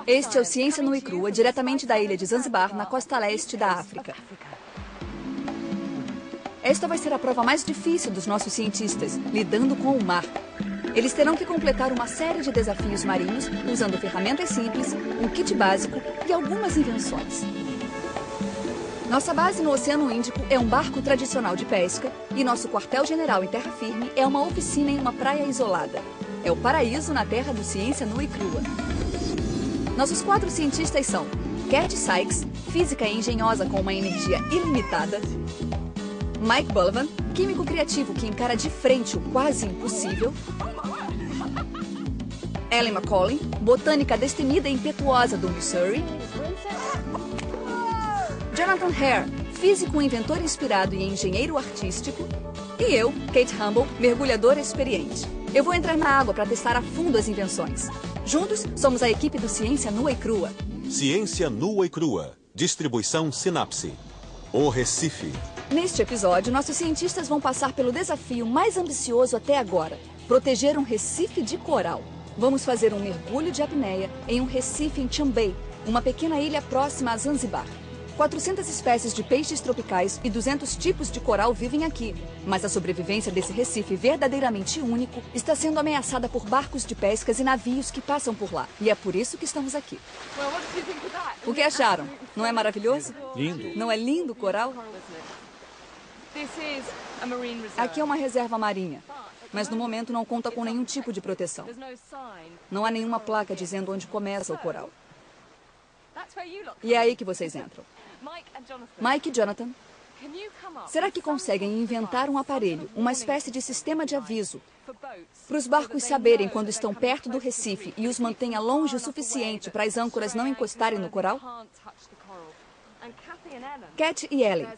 Este é o Ciência Nua e Crua, diretamente da ilha de Zanzibar, na costa leste da África. Esta vai ser a prova mais difícil dos nossos cientistas, lidando com o mar. Eles terão que completar uma série de desafios marinhos, usando ferramentas simples, um kit básico e algumas invenções. Nossa base no Oceano Índico é um barco tradicional de pesca e nosso quartel-general em terra firme é uma oficina em uma praia isolada. É o paraíso na terra do Ciência Nua e Crua. Nossos 4 cientistas são Cat Sykes, física e engenhosa com uma energia ilimitada; Mike Bullivan, químico criativo que encara de frente o quase impossível; Ellen McCauley, botânica destemida e impetuosa do Missouri; Jonathan Hare, físico, inventor inspirado e engenheiro artístico; e eu, Kate Humble, mergulhadora experiente. Eu vou entrar na água para testar a fundo as invenções. Juntos, somos a equipe do Ciência Nua e Crua. Ciência Nua e Crua. Distribuição Sinapse. O Recife. Neste episódio, nossos cientistas vão passar pelo desafio mais ambicioso até agora: proteger um recife de coral. Vamos fazer um mergulho de apneia em um recife em Chambay, uma pequena ilha próxima a Zanzibar. 400 espécies de peixes tropicais e 200 tipos de coral vivem aqui. Mas a sobrevivência desse recife verdadeiramente único está sendo ameaçada por barcos de pescas e navios que passam por lá. E é por isso que estamos aqui. O que acharam? Não é maravilhoso? Lindo. Não é lindo o coral? Aqui é uma reserva marinha, mas no momento não conta com nenhum tipo de proteção. Não há nenhuma placa dizendo onde começa o coral. E é aí que vocês entram. Mike e Jonathan, será que conseguem inventar um aparelho, uma espécie de sistema de aviso, para os barcos saberem quando estão perto do recife e os mantenha longe o suficiente para as âncoras não encostarem no coral? Cat e Ellen,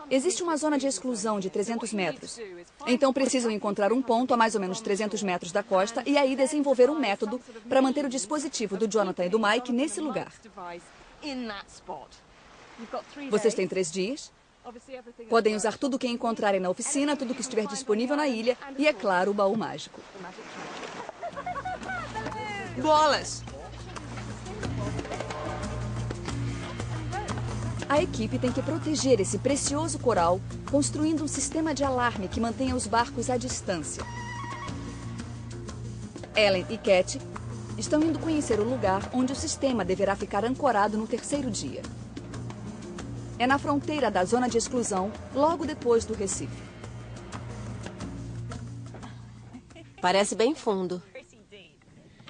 existe uma zona de exclusão de 300 metros. Então precisam encontrar um ponto a mais ou menos 300 metros da costa e aí desenvolver um método para manter o dispositivo do Jonathan e do Mike nesse lugar. Vocês têm 3 dias. Podem usar tudo o que encontrarem na oficina, tudo que estiver disponível na ilha e, é claro, o baú mágico. Bolas! A equipe tem que proteger esse precioso coral, construindo um sistema de alarme que mantenha os barcos à distância. Ellen e Cat estão indo conhecer o lugar onde o sistema deverá ficar ancorado no 3º dia. É na fronteira da zona de exclusão, logo depois do recife. Parece bem fundo.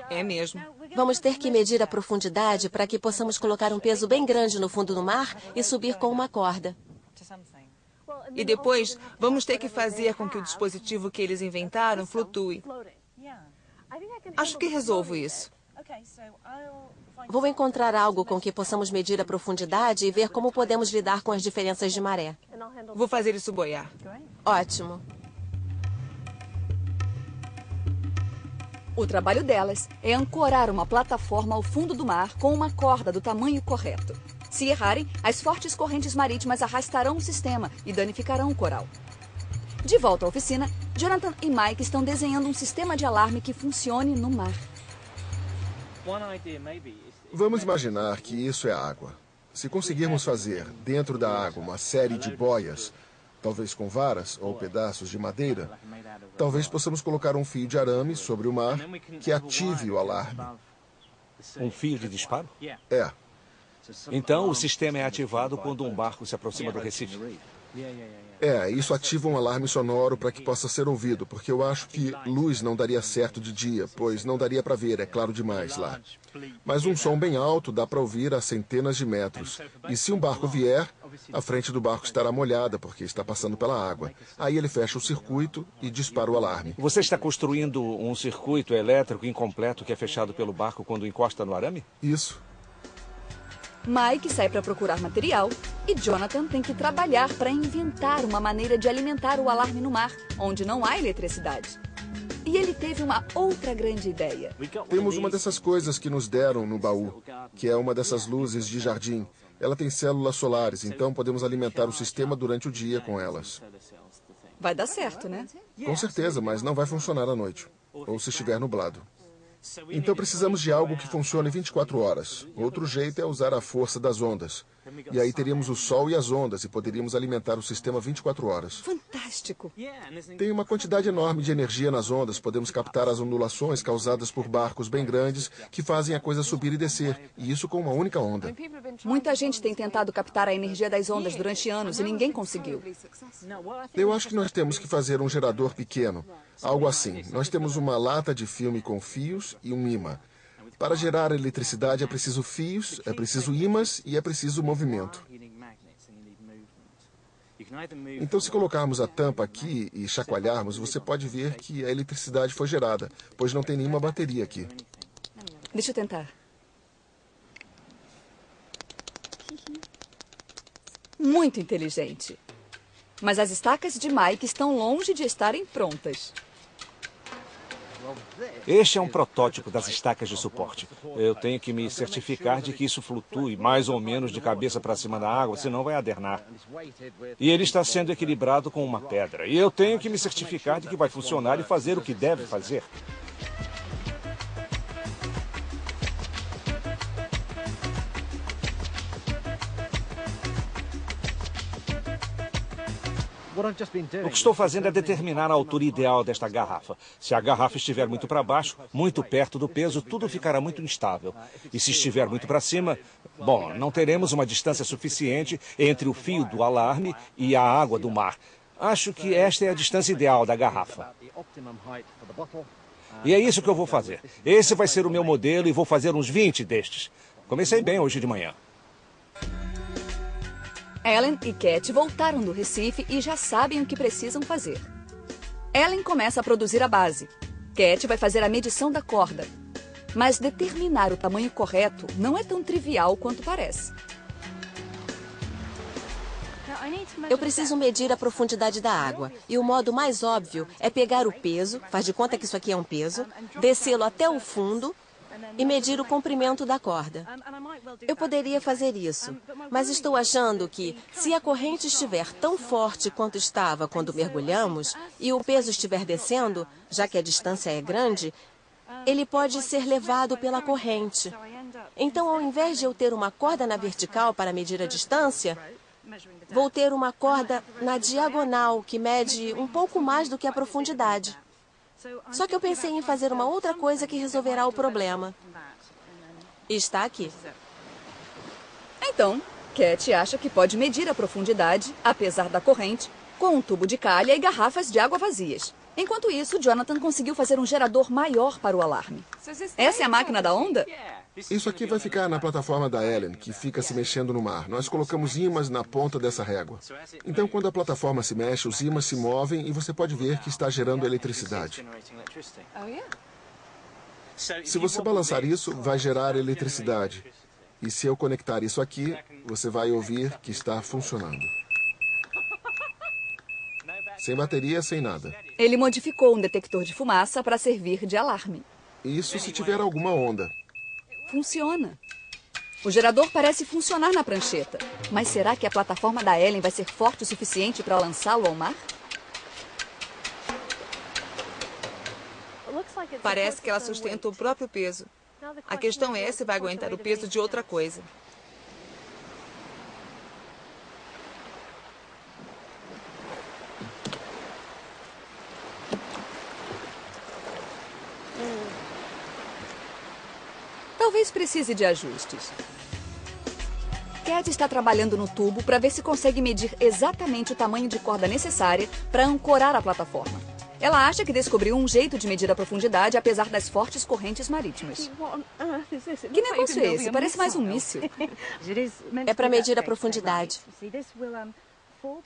É mesmo. Vamos ter que medir a profundidade para que possamos colocar um peso bem grande no fundo do mar e subir com uma corda. E depois, vamos ter que fazer com que o dispositivo que eles inventaram flutue. Acho que resolvo isso. Vou encontrar algo com que possamos medir a profundidade e ver como podemos lidar com as diferenças de maré. Vou fazer isso boiar. Ótimo. O trabalho delas é ancorar uma plataforma ao fundo do mar com uma corda do tamanho correto. Se errarem, as fortes correntes marítimas arrastarão o sistema e danificarão o coral. De volta à oficina, Jonathan e Mike estão desenhando um sistema de alarme que funcione no mar. Vamos imaginar que isso é água. Se conseguirmos fazer, dentro da água, uma série de boias, talvez com varas ou pedaços de madeira, talvez possamos colocar um fio de arame sobre o mar que ative o alarme. Um fio de disparo? É. Então, o sistema é ativado quando um barco se aproxima do recife. Isso ativa um alarme sonoro para que possa ser ouvido, porque eu acho que luz não daria certo de dia, pois não daria para ver, é claro demais lá. Mas um som bem alto dá para ouvir a centenas de metros. E se um barco vier, a frente do barco estará molhada, porque está passando pela água. Aí ele fecha o circuito e dispara o alarme. Você está construindo um circuito elétrico incompleto que é fechado pelo barco quando encosta no arame? Isso. Mike sai para procurar material e Jonathan tem que trabalhar para inventar uma maneira de alimentar o alarme no mar, onde não há eletricidade. E ele teve uma outra grande ideia. Temos uma dessas coisas que nos deram no baú, que é uma dessas luzes de jardim. Ela tem células solares, então podemos alimentar o sistema durante o dia com elas. Vai dar certo, né? Com certeza, mas não vai funcionar à noite, ou se estiver nublado. Então precisamos de algo que funcione 24 horas. Outro jeito é usar a força das ondas. E aí teríamos o sol e as ondas e poderíamos alimentar o sistema 24 horas. Fantástico! Tem uma quantidade enorme de energia nas ondas. Podemos captar as ondulações causadas por barcos bem grandes que fazem a coisa subir e descer. E isso com uma única onda. Muita gente tem tentado captar a energia das ondas durante anos e ninguém conseguiu. Eu acho que nós temos que fazer um gerador pequeno. Algo assim. Nós temos uma lata de filme com fios e um imã. Para gerar eletricidade é preciso fios, é preciso ímãs e é preciso movimento. Então, se colocarmos a tampa aqui e chacoalharmos, você pode ver que a eletricidade foi gerada, pois não tem nenhuma bateria aqui. Deixa eu tentar. Muito inteligente. Mas as estacas de Mike estão longe de estarem prontas. Este é um protótipo das estacas de suporte. Eu tenho que me certificar de que isso flutue mais ou menos de cabeça para cima da água, senão vai adernar. E ele está sendo equilibrado com uma pedra. E eu tenho que me certificar de que vai funcionar e fazer o que deve fazer. O que estou fazendo é determinar a altura ideal desta garrafa. Se a garrafa estiver muito para baixo, muito perto do peso, tudo ficará muito instável. E se estiver muito para cima, bom, não teremos uma distância suficiente entre o fio do alarme e a água do mar. Acho que esta é a distância ideal da garrafa. E é isso que eu vou fazer. Esse vai ser o meu modelo e vou fazer uns 20 destes. Comecei bem hoje de manhã. Ellen e Cat voltaram do Recife e já sabem o que precisam fazer. Ellen começa a produzir a base. Cat vai fazer a medição da corda. Mas determinar o tamanho correto não é tão trivial quanto parece. Eu preciso medir a profundidade da água. E o modo mais óbvio é pegar o peso, faz de conta que isso aqui é um peso, descê-lo até o fundo e medir o comprimento da corda. Eu poderia fazer isso, mas estou achando que, se a corrente estiver tão forte quanto estava quando mergulhamos e o peso estiver descendo, já que a distância é grande, ele pode ser levado pela corrente. Então, ao invés de eu ter uma corda na vertical para medir a distância, vou ter uma corda na diagonal que mede um pouco mais do que a profundidade. Só que eu pensei em fazer uma outra coisa que resolverá o problema. E está aqui. Então, Cat acha que pode medir a profundidade, apesar da corrente, com um tubo de calha e garrafas de água vazias. Enquanto isso, Jonathan conseguiu fazer um gerador maior para o alarme. Essa é a máquina da onda? Isso aqui vai ficar na plataforma da Ellen, que fica se mexendo no mar. Nós colocamos ímãs na ponta dessa régua. Então, quando a plataforma se mexe, os ímãs se movem e você pode ver que está gerando eletricidade. Se você balançar isso, vai gerar eletricidade. E se eu conectar isso aqui, você vai ouvir que está funcionando. Sem bateria, sem nada. Ele modificou um detector de fumaça para servir de alarme. Isso se tiver alguma onda. Funciona. O gerador parece funcionar na prancheta. Mas será que a plataforma da Ellen vai ser forte o suficiente para lançá-lo ao mar? Parece que ela sustenta o próprio peso. A questão é se vai aguentar o peso de outra coisa. Talvez precise de ajustes. Cat está trabalhando no tubo para ver se consegue medir exatamente o tamanho de corda necessária para ancorar a plataforma. Ela acha que descobriu um jeito de medir a profundidade apesar das fortes correntes marítimas. Que negócio é esse? Parece mais um míssil. É para medir a profundidade.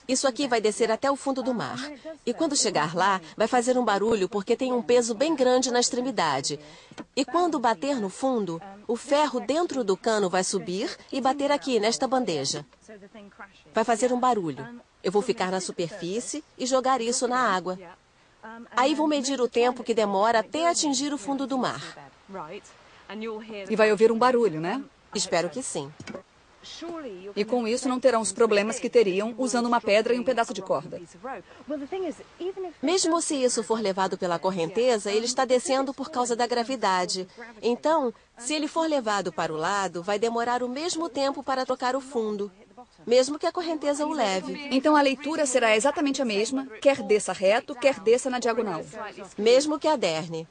Isso aqui vai descer até o fundo do mar. E quando chegar lá, vai fazer um barulho porque tem um peso bem grande na extremidade. E quando bater no fundo, o ferro dentro do cano vai subir e bater aqui, nesta bandeja. Vai fazer um barulho. Eu vou ficar na superfície e jogar isso na água. Aí vou medir o tempo que demora até atingir o fundo do mar. E vai ouvir um barulho, né? Espero que sim. E com isso não terão os problemas que teriam usando uma pedra e um pedaço de corda. Mesmo se isso for levado pela correnteza, ele está descendo por causa da gravidade. Então, se ele for levado para o lado, vai demorar o mesmo tempo para tocar o fundo, mesmo que a correnteza o leve. Então a leitura será exatamente a mesma, quer desça reto, quer desça na diagonal. Mesmo que aderne.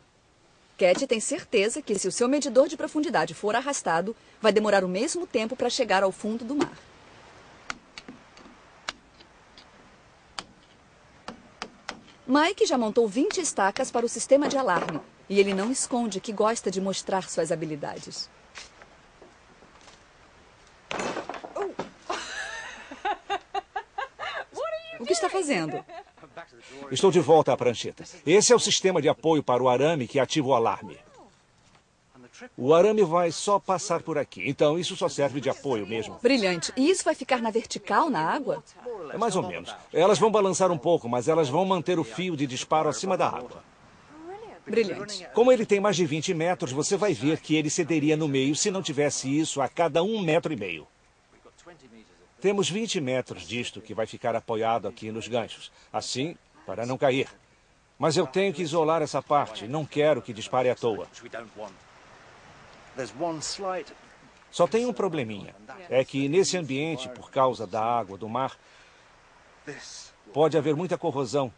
Cat tem certeza que se o seu medidor de profundidade for arrastado, vai demorar o mesmo tempo para chegar ao fundo do mar. Mike já montou 20 estacas para o sistema de alarme e ele não esconde que gosta de mostrar suas habilidades. O que está fazendo? Estou de volta à prancheta. Esse é o sistema de apoio para o arame que ativa o alarme. O arame vai só passar por aqui, então isso só serve de apoio mesmo. Brilhante. E isso vai ficar na vertical, na água? É mais ou menos. Elas vão balançar um pouco, mas elas vão manter o fio de disparo acima da água. Brilhante. Como ele tem mais de 20 metros, você vai ver que ele cederia no meio se não tivesse isso a cada 1,5 metros. Temos 20 metros disto que vai ficar apoiado aqui nos ganchos, assim, para não cair. Mas eu tenho que isolar essa parte, não quero que dispare à toa. Só tem um probleminha, é que nesse ambiente, por causa da água do mar, pode haver muita corrosão.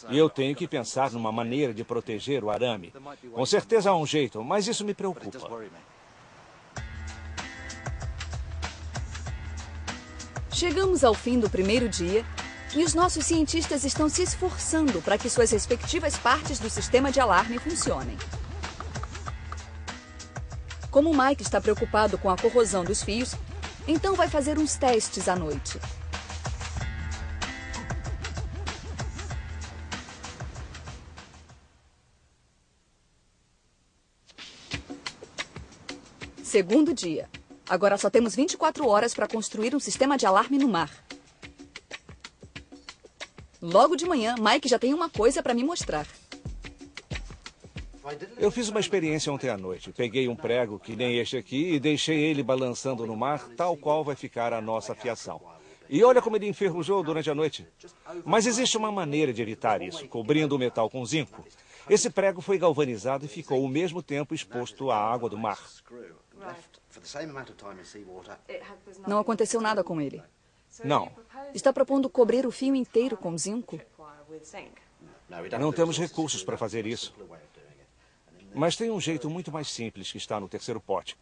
E eu tenho que pensar numa maneira de proteger o arame. Com certeza há um jeito, mas isso me preocupa. Chegamos ao fim do primeiro dia e os nossos cientistas estão se esforçando para que suas respectivas partes do sistema de alarme funcionem. Como o Mike está preocupado com a corrosão dos fios, então vai fazer uns testes à noite. Segundo dia. Agora só temos 24 horas para construir um sistema de alarme no mar. Logo de manhã, Mike já tem uma coisa para me mostrar. Eu fiz uma experiência ontem à noite. Peguei um prego que nem este aqui e deixei ele balançando no mar, tal qual vai ficar a nossa fiação. E olha como ele enferrujou durante a noite. Mas existe uma maneira de evitar isso, cobrindo o metal com zinco. Esse prego foi galvanizado e ficou o mesmo tempo exposto à água do mar. Não aconteceu nada com ele. Não. Está propondo cobrir o fio inteiro com zinco? Não temos recursos para fazer isso. Mas tem um jeito muito mais simples que está no terceiro pote.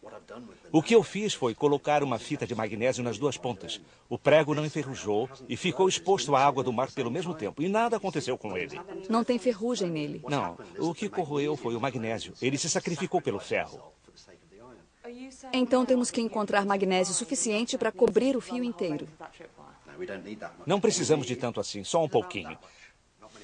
O que eu fiz foi colocar uma fita de magnésio nas duas pontas. O prego não enferrujou e ficou exposto à água do mar pelo mesmo tempo. E nada aconteceu com ele. Não tem ferrugem nele. Não. O que corroeu foi o magnésio. Ele se sacrificou pelo ferro. Então temos que encontrar magnésio suficiente para cobrir o fio inteiro. Não precisamos de tanto assim, só um pouquinho.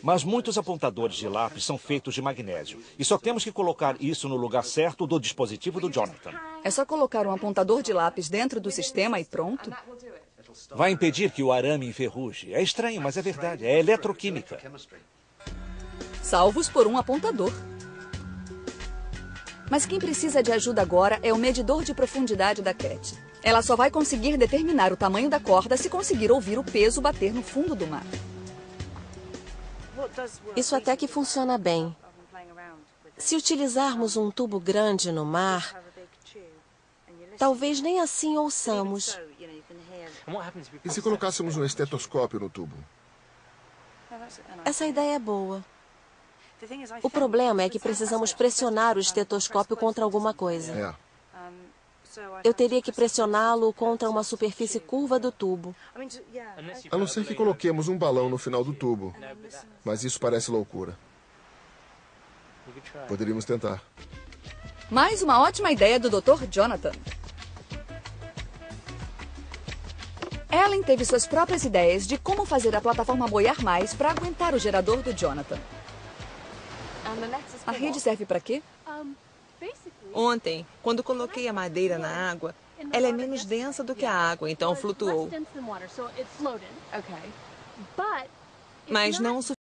Mas muitos apontadores de lápis são feitos de magnésio. E só temos que colocar isso no lugar certo do dispositivo do Jonathan. É só colocar um apontador de lápis dentro do sistema e pronto? Vai impedir que o arame enferruje. É estranho, mas é verdade. É eletroquímica. Salvos por um apontador. Mas quem precisa de ajuda agora é o medidor de profundidade da Cat. Ela só vai conseguir determinar o tamanho da corda se conseguir ouvir o peso bater no fundo do mar. Isso até que funciona bem. Se utilizarmos um tubo grande no mar, talvez nem assim ouçamos. E se colocássemos um estetoscópio no tubo? Essa ideia é boa. O problema é que precisamos pressionar o estetoscópio contra alguma coisa. É. Eu teria que pressioná-lo contra uma superfície curva do tubo. A não ser que coloquemos um balão no final do tubo. Mas isso parece loucura. Poderíamos tentar. Mais uma ótima ideia do Dr. Jonathan. Ellen teve suas próprias ideias de como fazer a plataforma boiar mais para aguentar o gerador do Jonathan. A rede serve para quê? Ontem, quando coloquei a madeira na água, ela é menos densa do que a água, então flutuou. Mas não o